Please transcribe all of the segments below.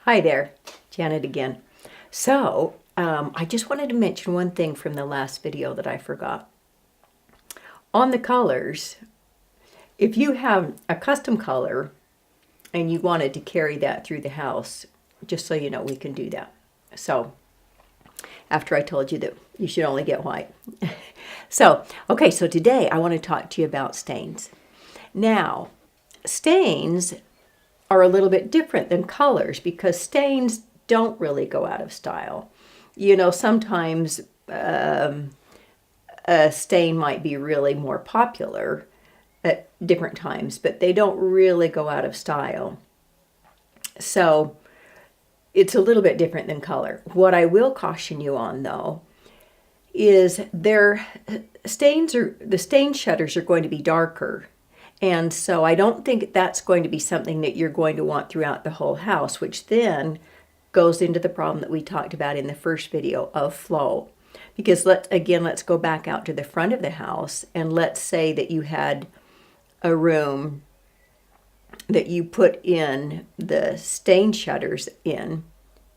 Hi there, Janet again. I just wanted to mention one thing from the last video that I forgot. On the colors, if you have a custom color and you wanted to carry that through the house, just so you know, we can do that. So, after I told you that you should only get white. So today I want to talk to you about stains. Now, stains are a little bit different than colors because stains don't really go out of style. You know, sometimes a stain might be really more popular at different times, but they don't really go out of style. So it's a little bit different than color. What I will caution you on, though, is the stain shutters are going to be darker. And so I don't think that's going to be something that you're going to want throughout the whole house, which then goes into the problem that we talked about in the first video of flow. Because let's go back out to the front of the house, and let's say that you had a room that you put in the stain shutters in,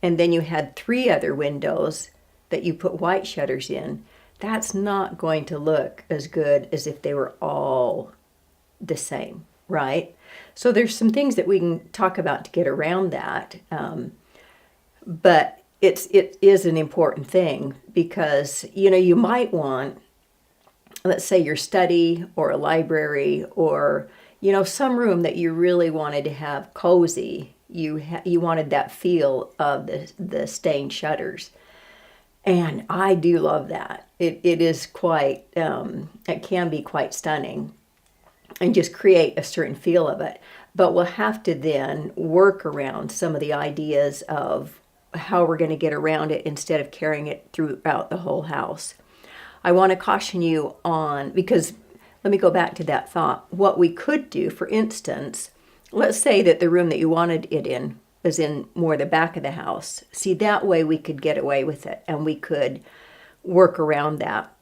and then you had 3 other windows that you put white shutters in. That's not going to look as good as if they were all the same, right? So there's some things that we can talk about to get around that, but it is an important thing because you might want, let's say, your study or a library or some room that you really wanted to have cozy. You wanted that feel of the stained shutters, and I do love that. It is quite it can be quite stunning and just create a certain feel of it. But we'll have to then work around some of the ideas of how we're going to get around it instead of carrying it throughout the whole house. I want to caution you on, because let me go back to that thought. What we could do, for instance, let's say that the room that you wanted it in is in more the back of the house. See, that way we could get away with it and we could work around that.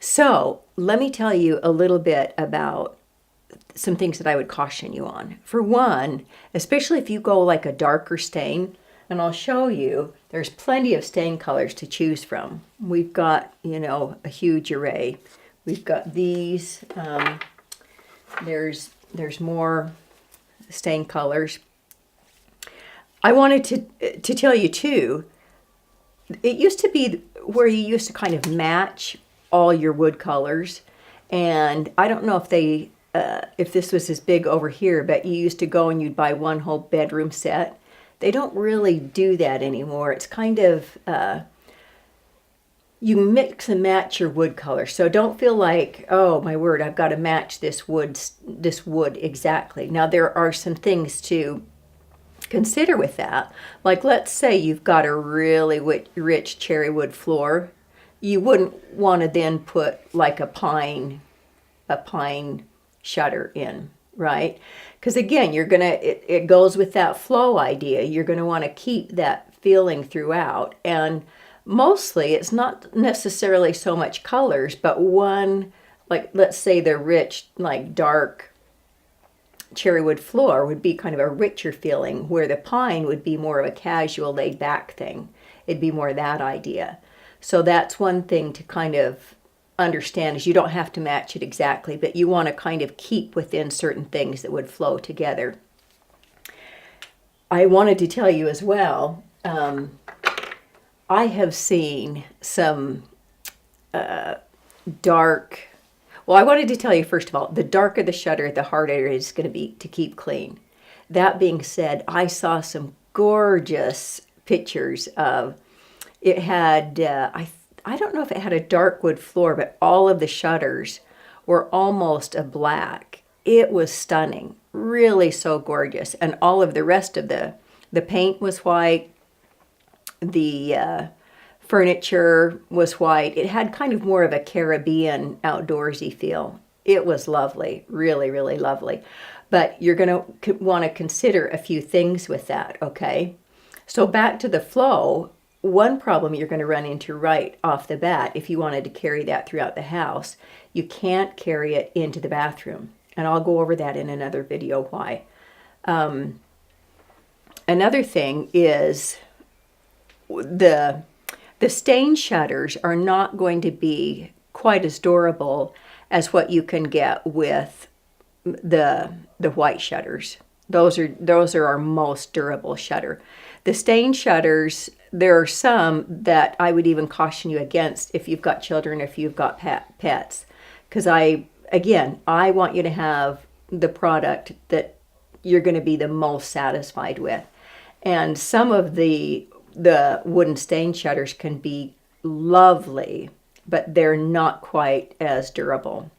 So let me tell you a little bit about some things that I would caution you on. For one, especially if you go like a darker stain, and I'll show you, there's plenty of stain colors to choose from. We've got, a huge array. We've got these, there's more stain colors. I wanted to tell you too, it used to be where you used to kind of match all your wood colors, and I don't know if this was as big over here, but you used to go and you'd buy one whole bedroom set. They don't really do that anymore. It's kind of you mix and match your wood color. So don't feel like, oh my word, I've got to match this wood exactly. Now there are some things to consider with that. Like, let's say you've got a really rich cherry wood floor. You wouldn't want to then put like a pine shutter in, right? Because again, it goes with that flow idea. You're going to want to keep that feeling throughout. And mostly it's not necessarily so much colors, but one, like let's say the rich, like dark cherry wood floor would be kind of a richer feeling, where the pine would be more of a casual laid back thing. It'd be more that idea. So that's one thing to kind of understand, is you don't have to match it exactly, but you want to kind of keep within certain things that would flow together. I wanted to tell you as well, I have seen some dark, well, I wanted to tell you first of all, the darker the shutter, the harder it is going to be to keep clean. That being said, I saw some gorgeous pictures of, it had, I don't know if it had a dark wood floor, but all of the shutters were almost a black. It was stunning, really so gorgeous. And all of the rest of the paint was white. The furniture was white. It had kind of more of a Caribbean outdoorsy feel. It was lovely, really, really lovely. But you're going to want to consider a few things with that, okay? So back to the flow. One problem you're going to run into right off the bat, if you wanted to carry that throughout the house, you can't carry it into the bathroom. And I'll go over that in another video why. Another thing is the stain shutters are not going to be quite as durable as what you can get with the white shutters. Those are our most durable shutter. The stain shutters, there are some that I would even caution you against if you've got children, if you've got pets, because I want you to have the product that you're going to be the most satisfied with. And some of the wooden stain shutters can be lovely, but they're not quite as durable.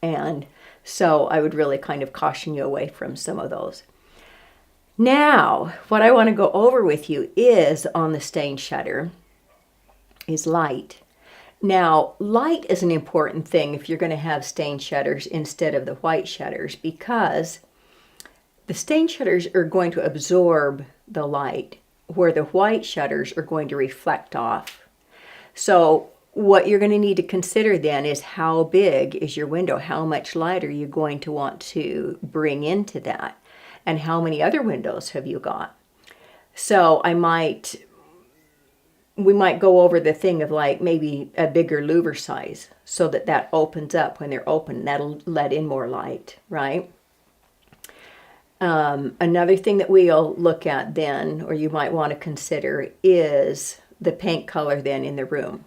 And so I would really kind of caution you away from some of those. Now, what I want to go over with you is on the stain shutter is light. Now, light is an important thing if you're going to have stain shutters instead of the white shutters, because the stain shutters are going to absorb the light, where the white shutters are going to reflect off. So what you're going to need to consider then is how big is your window? How much light are you going to want to bring into that? And how many other windows have you got? So we might go over the thing of like maybe a bigger louver size so that opens up when they're open. That'll let in more light, right? Another thing that we'll look at then, or you might want to consider, is the paint color then in the room.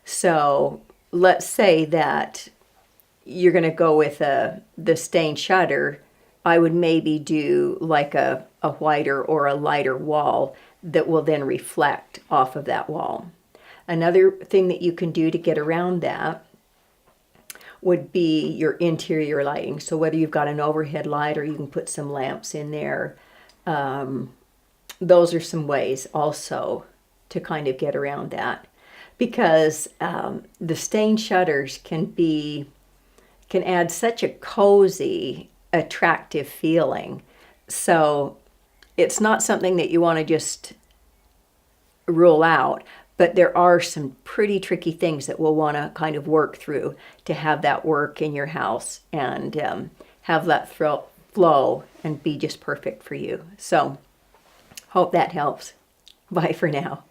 So let's say that you're going to go with the stain shutter. I would maybe do like a whiter or a lighter wall that will then reflect off of that wall. Another thing that you can do to get around that would be your interior lighting. So whether you've got an overhead light or you can put some lamps in there, those are some ways also to kind of get around that. Because the stain shutters can add such a cozy, attractive feeling. So it's not something that you want to just rule out, but there are some pretty tricky things that we'll want to kind of work through to have that work in your house and have that flow and be just perfect for you. So hope that helps. Bye for now.